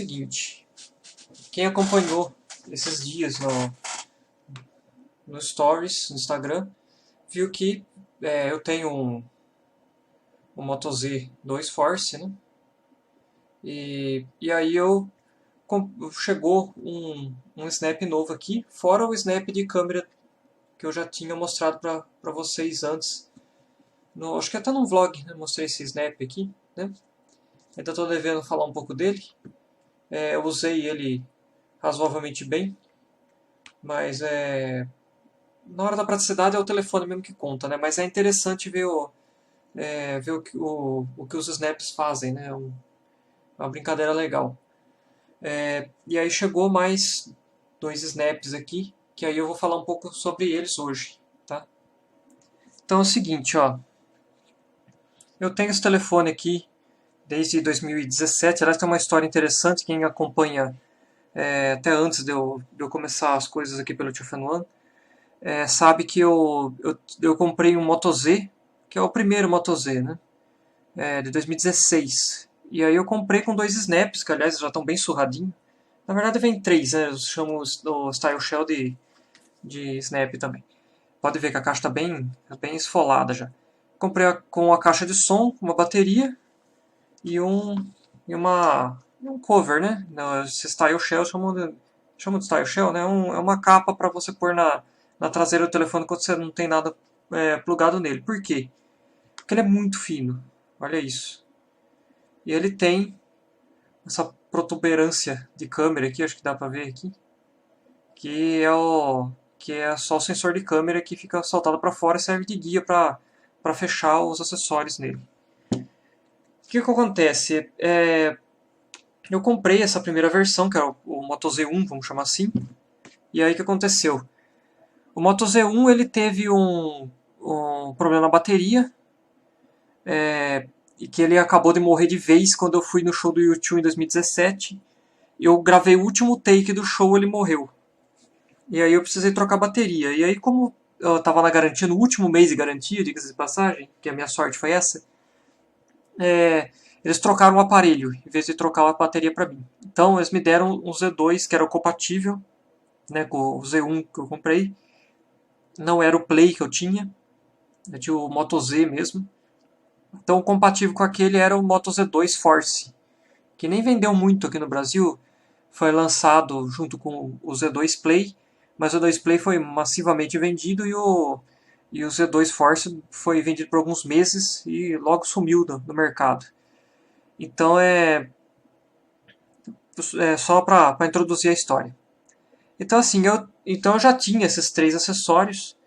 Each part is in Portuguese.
seguinte, quem acompanhou esses dias no Stories, no Instagram, viu que eu tenho um Moto Z2 Force, né? E aí chegou um snap novo aqui, fora o snap de câmera que eu já tinha mostrado para vocês antes. Acho que até no vlog, né, mostrei esse snap aqui, né? Ainda estou devendo falar um pouco dele. Eu usei ele razoavelmente bem, mas na hora da praticidade é o telefone mesmo que conta, né? Mas é interessante ver o que os snaps fazem, né? Uma brincadeira legal. E aí chegou mais 2 snaps aqui, que aí eu vou falar um pouco sobre eles hoje, tá? Então é o seguinte, ó. Eu tenho esse telefone aqui desde 2017. Aliás, tem uma história interessante. Quem acompanha até antes de eu começar as coisas aqui pelo Tio One, sabe que eu comprei um Moto Z, que é o primeiro Moto Z, né? De 2016. E aí eu comprei com 2 snaps, que aliás já estão bem surradinhos. Na verdade vem 3, né? Eu chamo o Style Shell de snap também. Pode ver que a caixa está bem esfolada já. Comprei com a caixa de som, uma bateria e um cover, né? Esse Style Shell chama de Style Shell, né? É uma capa para você pôr na traseira do telefone quando você não tem nada plugado nele. Por quê? Porque ele é muito fino. Olha isso. E ele tem essa protuberância de câmera aqui, acho que dá para ver aqui, que é só o sensor de câmera que fica soltado para fora e serve de guia para fechar os acessórios nele. O que acontece? Eu comprei essa primeira versão, que era o Moto Z1, vamos chamar assim. E aí o que aconteceu? O Moto Z1 ele teve um problema na bateria, e que ele acabou de morrer de vez quando eu fui no show do U2 em 2017. Eu gravei o último take do show, ele morreu. E aí eu precisei trocar a bateria. E aí, como eu estava na garantia, no último mês de garantia, diga-se de passagem, que a minha sorte foi essa, eles trocaram o aparelho, em vez de trocar a bateria para mim. Então eles me deram um Z2, que era compatível, né, com o Z1 que eu comprei. Não era o Play que eu tinha o Moto Z mesmo. Então compatível com aquele era o Moto Z2 Force, que nem vendeu muito aqui no Brasil. Foi lançado junto com o Z2 Play, mas o Z2 Play foi massivamente vendido e o Z2 Force foi vendido por alguns meses e logo sumiu no mercado. Então é só para introduzir a história. Então assim, eu já tinha esses 3 acessórios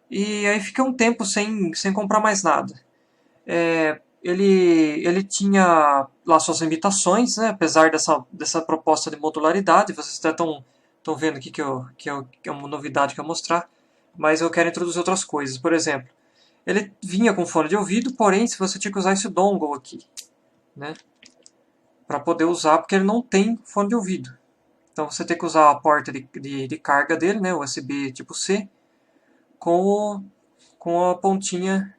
e aí fiquei um tempo sem comprar mais nada. Ele tinha lá suas limitações, né? Apesar dessa proposta de modularidade. Vocês até estão vendo aqui que é uma novidade que eu vou mostrar, mas eu quero introduzir outras coisas. Por exemplo, ele vinha com fone de ouvido, porém se você tinha que usar esse dongle aqui, né? Para poder usar, porque ele não tem fone de ouvido. Então você tem que usar a porta de carga dele, né? USB tipo C, com a pontinha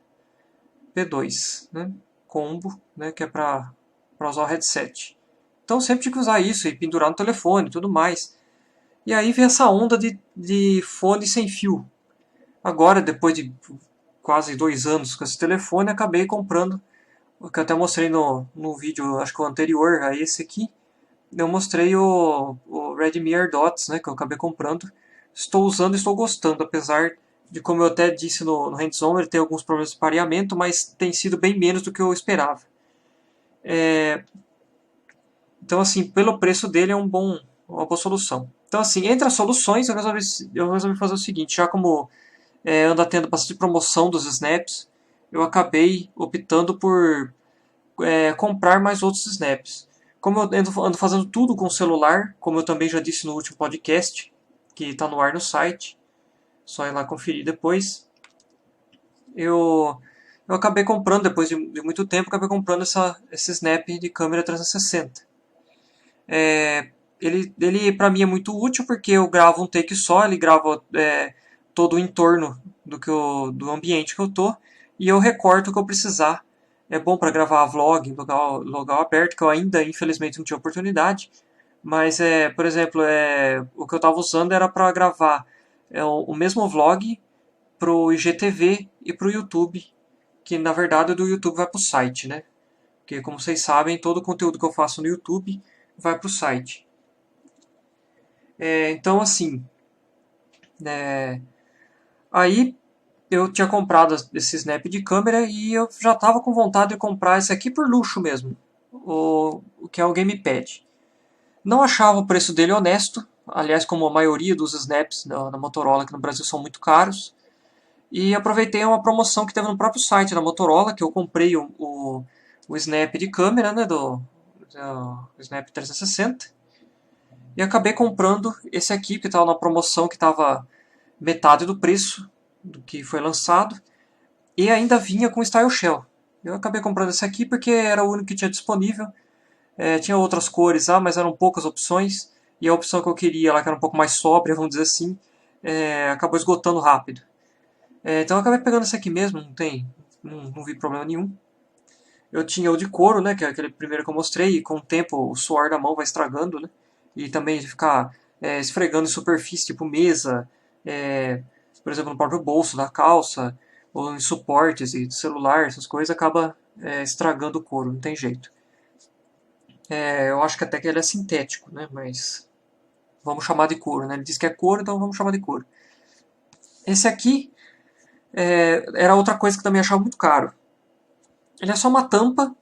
P2, né? Combo, né? Que é para usar o headset. Então sempre tinha que usar isso e pendurar no telefone e tudo mais. E aí veio essa onda de fone sem fio. Agora, depois de quase 2 anos com esse telefone, acabei comprando, o que eu até mostrei no vídeo, acho que o anterior a esse aqui. Eu mostrei o Redmi AirDots, né, que eu acabei comprando. Estou usando e estou gostando, apesar de, como eu até disse no hands-on, ele tem alguns problemas de pareamento, mas tem sido bem menos do que eu esperava. Então, assim, pelo preço dele é uma boa solução. Então, assim, entre as soluções, eu resolvi fazer o seguinte, já como anda tendo bastante promoção dos snaps, eu acabei optando por comprar mais outros snaps. Como eu ando fazendo tudo com o celular, como eu também já disse no último podcast, que está no ar no site, só ir lá conferir depois, eu acabei comprando, depois de muito tempo, acabei comprando esse snap de câmera 360. Ele para mim é muito útil porque eu gravo um take só, ele grava todo o entorno do ambiente que eu tô e eu recorto o que eu precisar. É bom para gravar vlog, local aberto, que eu ainda infelizmente não tive oportunidade, Mas, por exemplo, o que eu estava usando era para gravar o mesmo vlog pro IGTV e pro YouTube, que na verdade o do YouTube vai pro site, né? Porque, como vocês sabem, todo o conteúdo que eu faço no YouTube vai pro site. Então, assim, é, aí eu tinha comprado esse snap de câmera e eu já estava com vontade de comprar esse aqui por luxo mesmo, o que é o Gamepad. Não achava o preço dele honesto, aliás, como a maioria dos snaps da Motorola aqui no Brasil são muito caros. E aproveitei uma promoção que teve no próprio site da Motorola, que eu comprei o snap de câmera, né, do Snap 360, e acabei comprando esse aqui, que estava na promoção, que estava metade do preço do que foi lançado, e ainda vinha com Style Shell. Eu acabei comprando esse aqui porque era o único que tinha disponível. Tinha outras cores lá, mas eram poucas opções, e a opção que eu queria lá, que era um pouco mais sóbria, vamos dizer assim, acabou esgotando rápido. Então eu acabei pegando esse aqui mesmo, não vi problema nenhum. Eu tinha o de couro, né, que é aquele primeiro que eu mostrei, e com o tempo o suor da mão vai estragando, né, e também ficar esfregando em superfície, tipo mesa, por exemplo, no próprio bolso da calça, ou em suportes de celular, essas coisas, acaba estragando o couro, não tem jeito. Eu acho que até que ele é sintético, né, mas vamos chamar de couro, né, ele diz que é couro, então vamos chamar de couro. Esse aqui era outra coisa que eu também achava muito caro. Ele é só uma tampa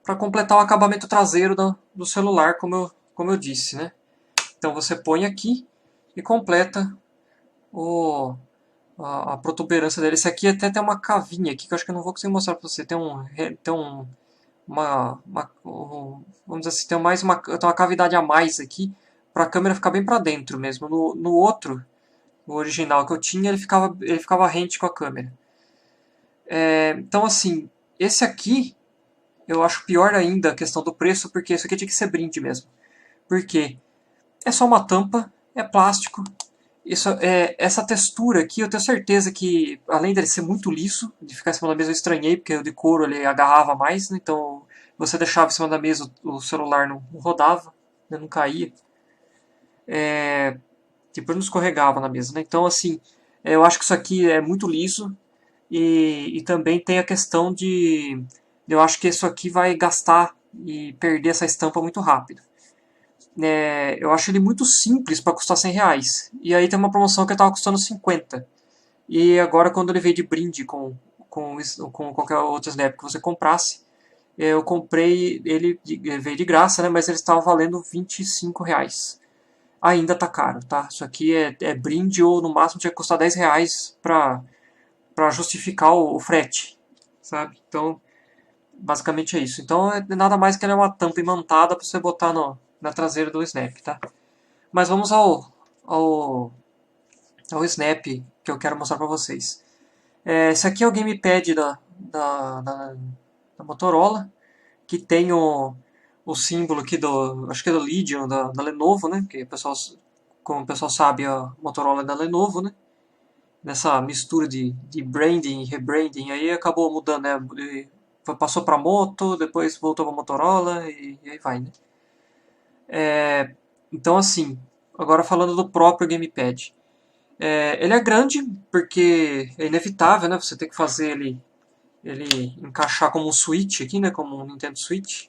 para completar o acabamento traseiro do celular, como eu disse, né? Então você põe aqui e completa a protuberância dele. Esse aqui até tem uma cavinha aqui, que eu acho que eu não vou conseguir mostrar para você. Vamos dizer assim, tem uma cavidade a mais aqui, para a câmera ficar bem para dentro mesmo. No outro, o original que eu tinha, ele ficava rente com a câmera. Então assim, esse aqui eu acho pior ainda a questão do preço, porque isso aqui tinha que ser brinde mesmo. Porque é só uma tampa, é plástico. Essa textura aqui, eu tenho certeza que, além dele ser muito liso, de ficar em cima da mesa eu estranhei, porque o de couro ele agarrava mais, né? Então você deixava em cima da mesa, o celular não rodava, né? Não caía. Tipo, ele não escorregava na mesa, né? Então, assim, eu acho que isso aqui é muito liso, e também tem a questão de. Eu acho que isso aqui vai gastar e perder essa estampa muito rápido. Eu acho ele muito simples para custar R$ 100. E aí tem uma promoção que estava custando 50. E agora, quando ele veio de brinde com qualquer outro Snap que você comprasse, eu comprei ele veio de graça, né? Mas ele estava valendo R$ 25. Ainda tá caro, tá? Isso aqui é brinde ou no máximo tinha que custar R$ 10 para justificar o frete, sabe? Então, basicamente é isso. Então, é nada mais que ele é uma tampa imantada para você botar na traseira do Snap, tá? Mas vamos ao Snap que eu quero mostrar para vocês. Esse aqui é o gamepad da Motorola, que tem o símbolo aqui acho que é do Legion, da Lenovo, né? Que como o pessoal sabe, a Motorola é da Lenovo, né? Nessa mistura de branding e rebranding, aí acabou mudando, né? Passou para Moto, depois voltou para Motorola e aí vai, né? Então, assim, agora falando do próprio gamepad. Ele é grande, porque é inevitável, né? Você tem que fazer ele encaixar como um Switch aqui, né? Como um Nintendo Switch.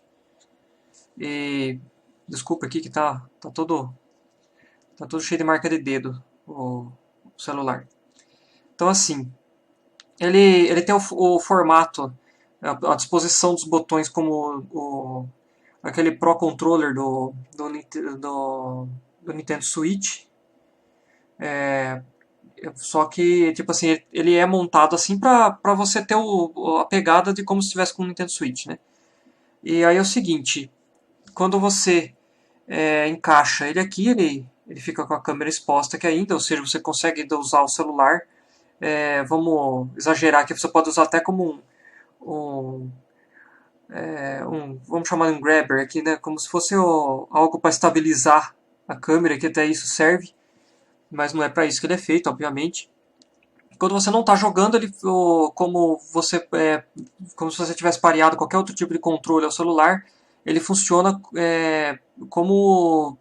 E desculpa aqui que tá todo cheio de marca de dedo o celular. Então, assim, ele tem o formato, a disposição dos botões como aquele Pro Controller do Nintendo Switch. Só que, tipo assim, ele é montado assim pra você ter a pegada de como se estivesse com o Nintendo Switch, né? E aí é o seguinte, quando você encaixa ele aqui, ele fica com a câmera exposta aqui ainda, ou seja, você consegue ainda usar o celular. Vamos exagerar aqui, você pode usar até como um, vamos chamar de um grabber aqui, né? Como se fosse algo para estabilizar a câmera, que até isso serve, mas não é para isso que ele é feito, obviamente. Quando você não está jogando, como se você tivesse pareado qualquer outro tipo de controle ao celular, ele funciona como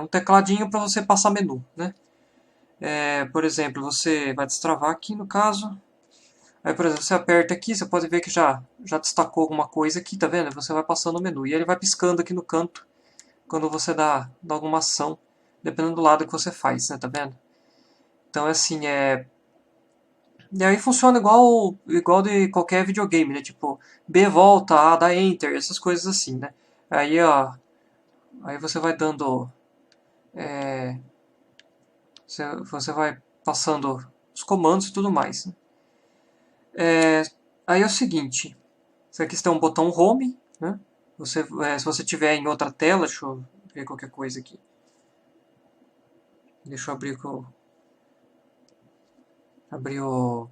um tecladinho para você passar menu, né? Por exemplo, você vai destravar aqui no caso. Aí, por exemplo, você aperta aqui, você pode ver que já destacou alguma coisa aqui, tá vendo? Você vai passando o menu. E ele vai piscando aqui no canto quando você dá alguma ação, dependendo do lado que você faz, né? Tá vendo? Então, assim, E aí funciona igual de qualquer videogame, né? Tipo, B volta, A dá Enter, essas coisas assim, né? Aí, ó, aí você vai dando... você vai passando os comandos e tudo mais, né? Aí é o seguinte, isso aqui tem um botão Home, né? Se você tiver em outra tela, deixa eu ver qualquer coisa aqui. Deixa eu abrir o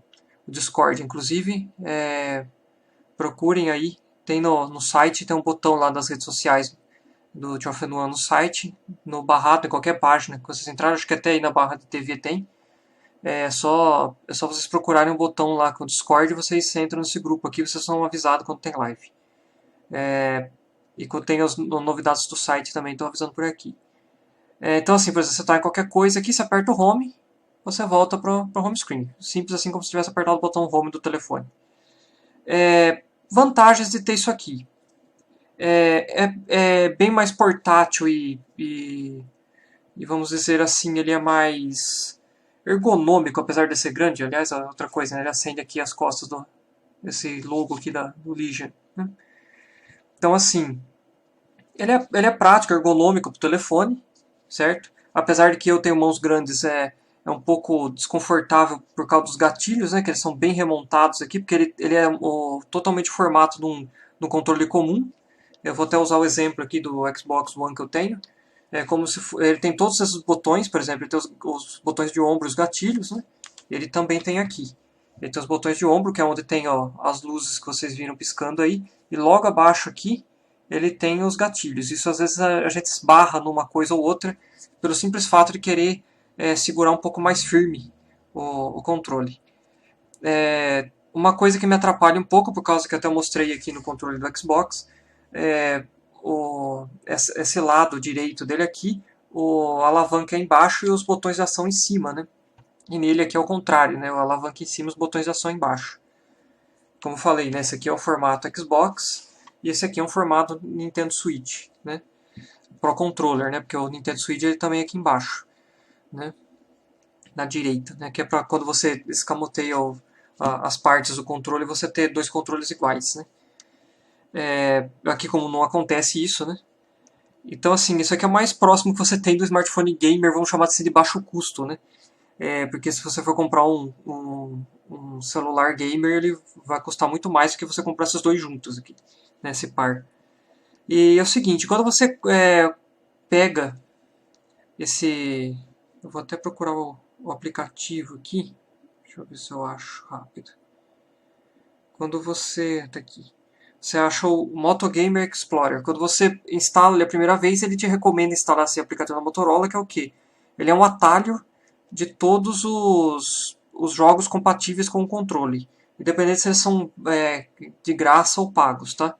Discord, inclusive. Procurem aí, tem no site, tem um botão lá das redes sociais do Tio Fenua no site, no barrado, em qualquer página que vocês entrarem, acho que até aí na barra de TV tem. É só vocês procurarem um botão lá com o Discord e vocês entram nesse grupo aqui, vocês são avisados quando tem live. E quando tem as novidades do site também, estou avisando por aqui. Então, assim, por exemplo, você está em qualquer coisa aqui, você aperta o Home, você volta para o home screen. Simples assim como se tivesse apertado o botão Home do telefone. Vantagens de ter isso aqui. É bem mais portátil e vamos dizer assim, ele é mais ergonômico, apesar de ser grande. Aliás, outra coisa, né? Ele acende aqui as costas desse logo aqui do Legion, né? Então, assim, ele é prático, ergonômico para o telefone, certo? Apesar de que eu tenho mãos grandes, é um pouco desconfortável por causa dos gatilhos, né? Que eles são bem remontados aqui, porque ele é totalmente o formato de um controle comum. Eu vou até usar o exemplo aqui do Xbox One que eu tenho. Como se ele tem todos esses botões, por exemplo, ele tem os botões de ombro e os gatilhos, né? Ele também tem aqui. Ele tem os botões de ombro, que é onde tem as luzes que vocês viram piscando aí. E logo abaixo aqui, ele tem os gatilhos. Isso às vezes a gente esbarra numa coisa ou outra, pelo simples fato de querer segurar um pouco mais firme o controle. Uma coisa que me atrapalha um pouco, por causa que eu até mostrei aqui no controle do Xbox, esse lado direito dele aqui, a alavanca é embaixo e os botões de ação em cima, né? E nele aqui é o contrário, né? A alavanca em cima e os botões de ação embaixo. Como eu falei, né? Esse aqui é o formato Xbox e esse aqui é um formato Nintendo Switch, né? Pro Controller, né? Porque o Nintendo Switch ele também é aqui embaixo, né? Na direita, né? Que é para quando você escamoteia as partes do controle, você ter dois controles iguais, né? Aqui como não acontece isso, né? Então, assim, isso aqui é o mais próximo que você tem do smartphone gamer, vamos chamar assim de baixo custo, né? Porque se você for comprar um celular gamer, ele vai custar muito mais do que você comprar esses dois juntos aqui, nesse par. E é o seguinte, quando você pega esse... Eu vou até procurar o aplicativo aqui. Deixa eu ver se eu acho rápido. Quando você... Tá aqui. Você acha o Moto Gamer Explorer. Quando você instala ele a primeira vez, ele te recomenda instalar esse aplicativo da Motorola, que é o quê? Ele é um atalho de todos os jogos compatíveis com o controle, independente se eles são de graça ou pagos, tá?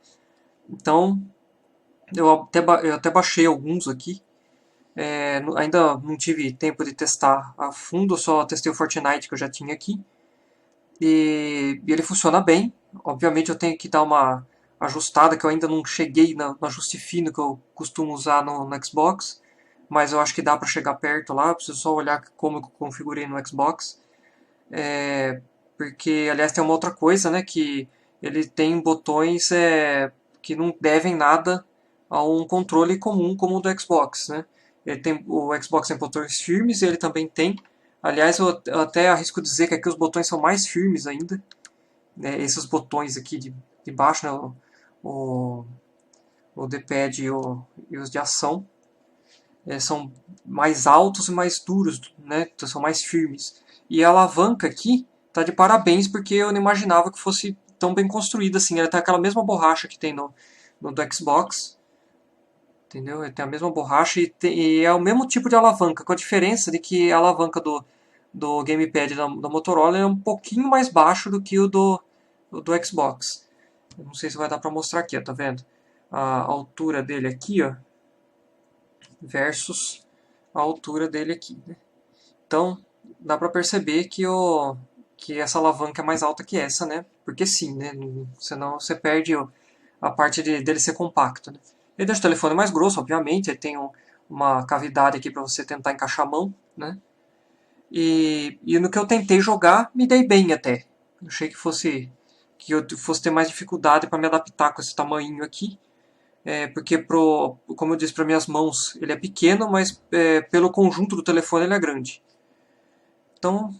Então, eu até baixei alguns aqui. Ainda não tive tempo de testar a fundo, só testei o Fortnite que eu já tinha aqui. E ele funciona bem. Obviamente eu tenho que dar uma ajustada, que eu ainda não cheguei no ajuste fino que eu costumo usar no Xbox, mas eu acho que dá para chegar perto lá. Eu preciso só olhar como eu configurei no Xbox. Porque, aliás, tem uma outra coisa, né, que ele tem botões que não devem nada a um controle comum como o do Xbox, né? O Xbox tem botões firmes e ele também tem. Aliás, eu até arrisco dizer que aqui os botões são mais firmes ainda, né? Esses botões aqui de baixo, né? O D-pad e os de ação são mais altos e mais duros, né? Então, são mais firmes. E a alavanca aqui tá de parabéns, porque eu não imaginava que fosse tão bem construída assim. Ela tem aquela mesma borracha que tem no do Xbox, entendeu? Ele tem a mesma borracha e é o mesmo tipo de alavanca, com a diferença de que a alavanca do gamepad da Motorola é um pouquinho mais baixo do que o do Xbox. Eu não sei se vai dar para mostrar aqui, ó, tá vendo? a altura dele aqui, ó, versus a altura dele aqui, né? Então, dá para perceber que essa alavanca é mais alta que essa, né? Porque sim, né? Senão você perde a parte dele ser compacto, né? Ele deixa o telefone mais grosso, obviamente. Ele tem uma cavidade aqui para você tentar encaixar a mão, né? E no que eu tentei jogar, me dei bem até. Eu achei que eu fosse ter mais dificuldade para me adaptar com esse tamanho aqui. Porque, como eu disse, para minhas mãos ele é pequeno, mas pelo conjunto do telefone ele é grande. Então,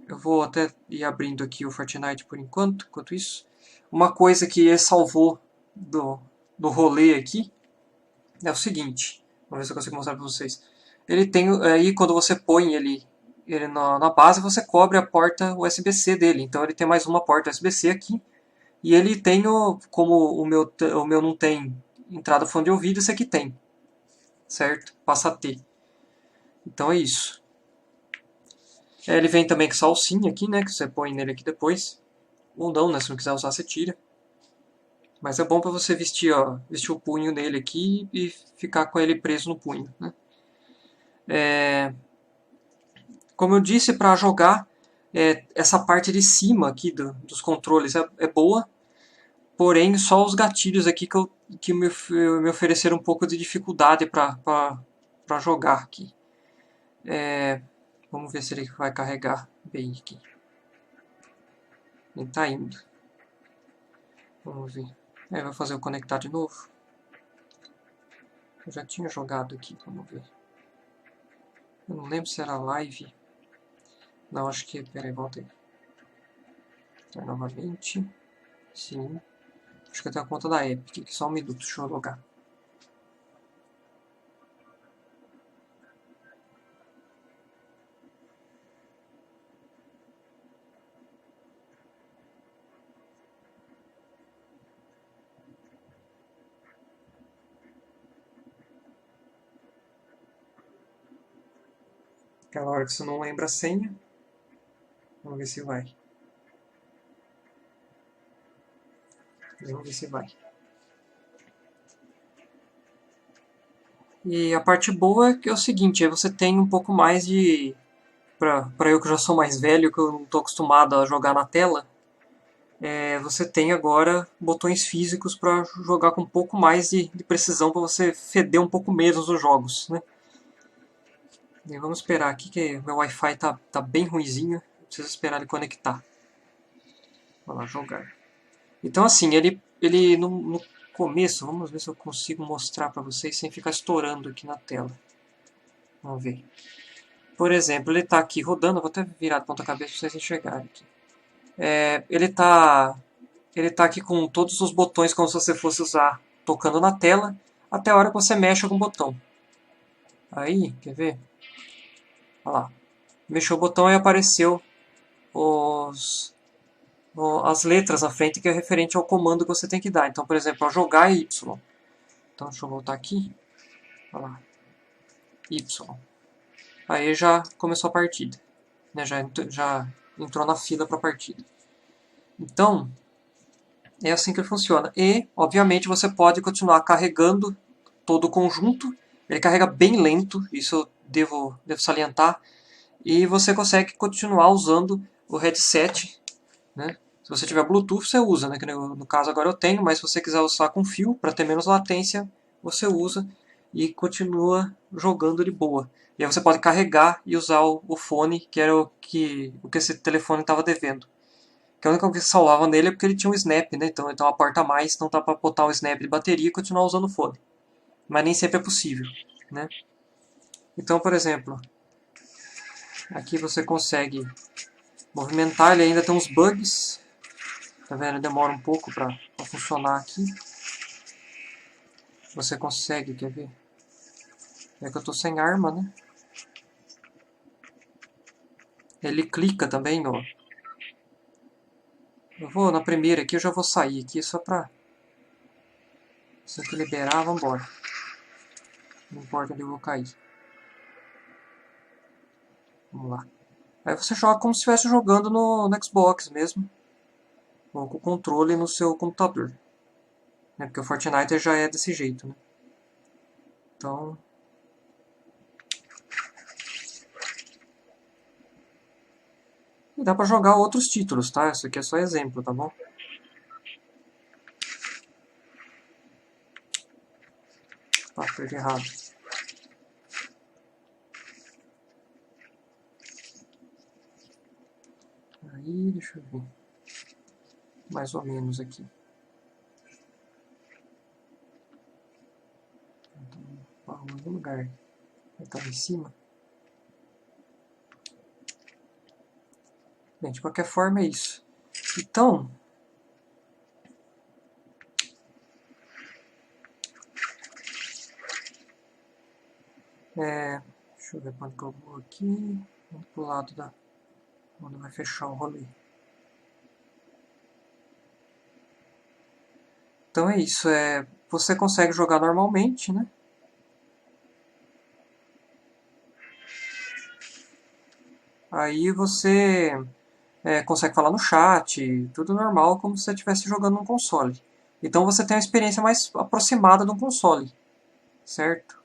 eu vou até ir abrindo aqui o Fortnite por enquanto isso. Uma coisa que ele salvou do rolê aqui é o seguinte. Vamos ver se eu consigo mostrar para vocês. Ele tem aí, quando você põe ele na base, você cobre a porta USB-C dele. Então ele tem mais uma porta USB-C aqui. E ele tem, como o meu não tem entrada fone de ouvido, esse aqui tem. Certo? Passa a ter. Então é isso. Ele vem também com essa alcinha aqui, né? Que você põe nele aqui depois. Ou não, né? Se não quiser usar, você tira. Mas é bom para você vestir, ó, vestir o punho nele aqui e ficar com ele preso no punho, né? Como eu disse, para jogar, essa parte de cima aqui dos controles é boa. Porém, só os gatilhos aqui que me ofereceram um pouco de dificuldade para jogar aqui. Vamos ver se ele vai carregar bem aqui. Ele está indo. Vamos ver. Vai fazer eu conectar de novo. Eu já tinha jogado aqui, vamos ver. Eu não lembro se era live. Não, acho que... Peraí, volta aí. Então, novamente. Sim. Acho que eu tenho a conta da Epic aqui. Só um minuto, deixa eu logar. Aquela hora que você não lembra a senha. Vamos ver se vai. Vamos ver se vai. E a parte boa é o seguinte, aí você tem um pouco mais de... Para eu que já sou mais velho, que eu não estou acostumado a jogar na tela, você tem agora botões físicos para jogar com um pouco mais de precisão, para você feder um pouco menos os jogos, né? E vamos esperar aqui que meu Wi-Fi tá bem ruizinho, preciso esperar ele conectar. Vamos lá, jogar. Então assim, ele no começo, vamos ver se eu consigo mostrar para vocês sem ficar estourando aqui na tela. Vamos ver. Por exemplo, ele está aqui rodando, eu vou até virar de ponta cabeça para vocês enxergarem aqui. Ele tá aqui com todos os botões como se você fosse usar tocando na tela, até a hora que você mexe algum botão. Aí, quer ver? Olha lá. Mexeu o botão e apareceu as letras à frente que é referente ao comando que você tem que dar. Então, por exemplo, ao jogar é Y. Então, deixa eu voltar aqui. Olha lá. Y. Aí já começou a partida. Né? Já entrou na fila para a partida. Então, é assim que ele funciona. E, obviamente, você pode continuar carregando todo o conjunto. Ele carrega bem lento, isso eu devo salientar. E você consegue continuar usando o headset, né? Se você tiver Bluetooth, você usa, né? Que no caso agora eu tenho, mas se você quiser usar com fio, para ter menos latência, você usa e continua jogando de boa. E aí você pode carregar e usar o fone, que era o que esse telefone estava devendo. Que a única coisa que salvava nele é porque ele tinha um snap, né? Então uma porta a mais, então dá para botar um snap de bateria e continuar usando o fone. Mas nem sempre é possível, né? Então, por exemplo, aqui você consegue movimentar, ele ainda tem uns bugs. Tá vendo? Demora um pouco para funcionar aqui. Você consegue, quer ver? É que eu tô sem arma, né? Ele clica também no... Eu vou na primeira aqui, eu já vou sair aqui só pra... Se aqui liberar, vambora. Não importa onde eu vou cair. Vamos lá. Aí você joga como se estivesse jogando no Xbox mesmo. Ou com o controle no seu computador. né? Porque o Fortnite já é desse jeito, né? Então... E dá pra jogar outros títulos, tá? Isso aqui é só exemplo, tá bom? Tá, apertei errado. Aí, deixa eu ver. Mais ou menos aqui. Então, em algum lugar. Vai estar em cima. Bem, de qualquer forma é isso. Então... deixa eu ver quando que eu vou aqui. Vamos pro lado da... onde vai fechar o rolê. Então é isso. Você consegue jogar normalmente, né? Aí você consegue falar no chat, tudo normal, como se você estivesse jogando num console. Então você tem uma experiência mais aproximada de um console, certo?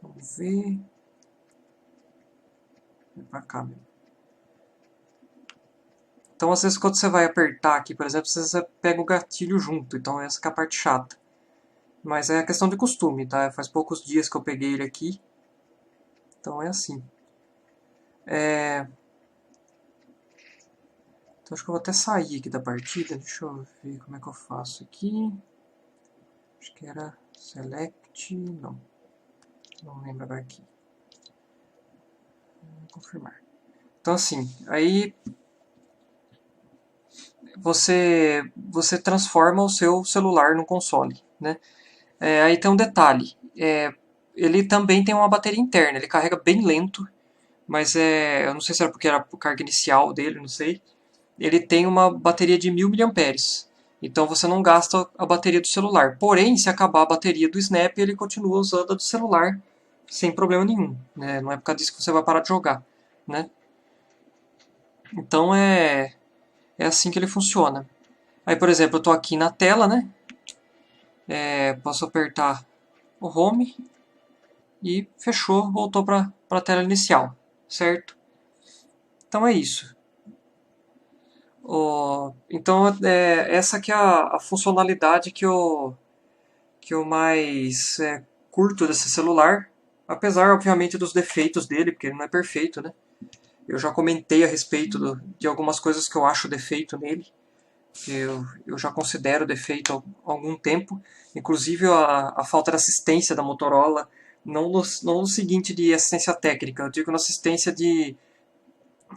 Vamos ver... Vem pra cá mesmo. Então, às vezes, quando você vai apertar aqui, por exemplo, você pega o gatilho junto. Então, essa que é a parte chata. Mas é questão de costume, tá? Faz poucos dias que eu peguei ele aqui. Então, é assim. Então, acho que eu vou até sair aqui da partida. Deixa eu ver como é que eu faço aqui. Acho que era Select... Não lembro agora aqui. Vou confirmar. Então, assim, aí... Você transforma o seu celular no console, né? Aí tem um detalhe, ele também tem uma bateria interna, ele carrega bem lento, mas eu não sei se era porque era a carga inicial dele, não sei. Ele tem uma bateria de 1000 mAh, então você não gasta a bateria do celular. Porém, se acabar a bateria do Snap, ele continua usando a do celular sem problema nenhum, né? Não é por causa disso que você vai parar de jogar, né? Então é assim que ele funciona. Aí, por exemplo, eu estou aqui na tela, né? Posso apertar o Home e fechou, voltou para a tela inicial, certo? Então é isso. Então essa que é a funcionalidade que eu mais curto desse celular, apesar obviamente dos defeitos dele, porque ele não é perfeito, né? Eu já comentei a respeito de algumas coisas que eu acho defeito nele, que eu já considero defeito há algum tempo, inclusive a falta de assistência da Motorola, não no seguinte de assistência técnica, eu digo na assistência de,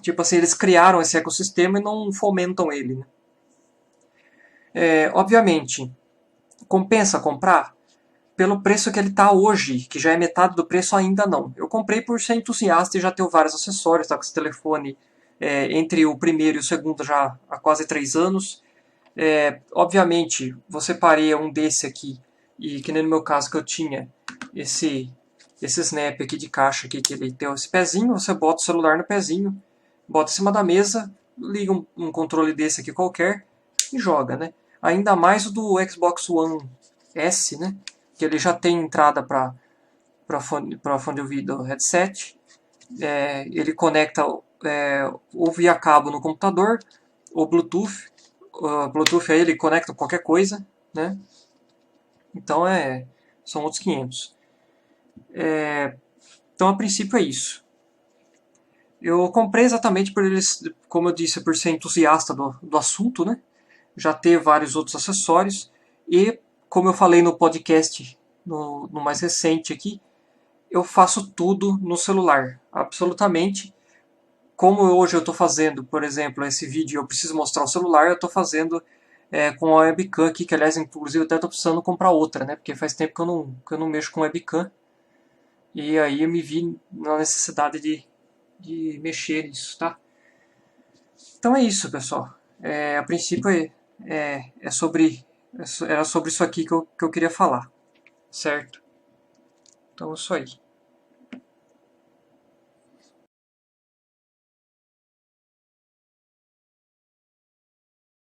tipo assim, eles criaram esse ecossistema e não fomentam ele, né? Obviamente, compensa comprar? Pelo preço que ele está hoje, que já é metade do preço, ainda não. Eu comprei por ser entusiasta e já tenho vários acessórios, tá com esse telefone entre o primeiro e o segundo já há quase 3 anos. Obviamente, você pareia um desse aqui, e que nem no meu caso que eu tinha esse snap aqui de caixa aqui, que ele tem esse pezinho, você bota o celular no pezinho, bota em cima da mesa, liga um controle desse aqui qualquer e joga, né? Ainda mais o do Xbox One S, né? Que ele já tem entrada para fone de ouvido headset, ele conecta ou via cabo no computador, ou Bluetooth. O Bluetooth aí ele conecta qualquer coisa, né? Então são outros 500. Então a princípio é isso. Eu comprei exatamente por eles, como eu disse, por ser entusiasta do assunto, né? Já ter vários outros acessórios e, como eu falei no podcast no mais recente aqui, eu faço tudo no celular, absolutamente. Como hoje eu estou fazendo, por exemplo, esse vídeo eu preciso mostrar o celular, eu estou fazendo com a webcam aqui, que aliás, inclusive, eu até estou precisando comprar outra, né? Porque faz tempo que eu não mexo com webcam. E aí eu me vi na necessidade de mexer nisso, tá? Então é isso, pessoal. A princípio era sobre isso aqui que eu queria falar, certo? Então é isso aí.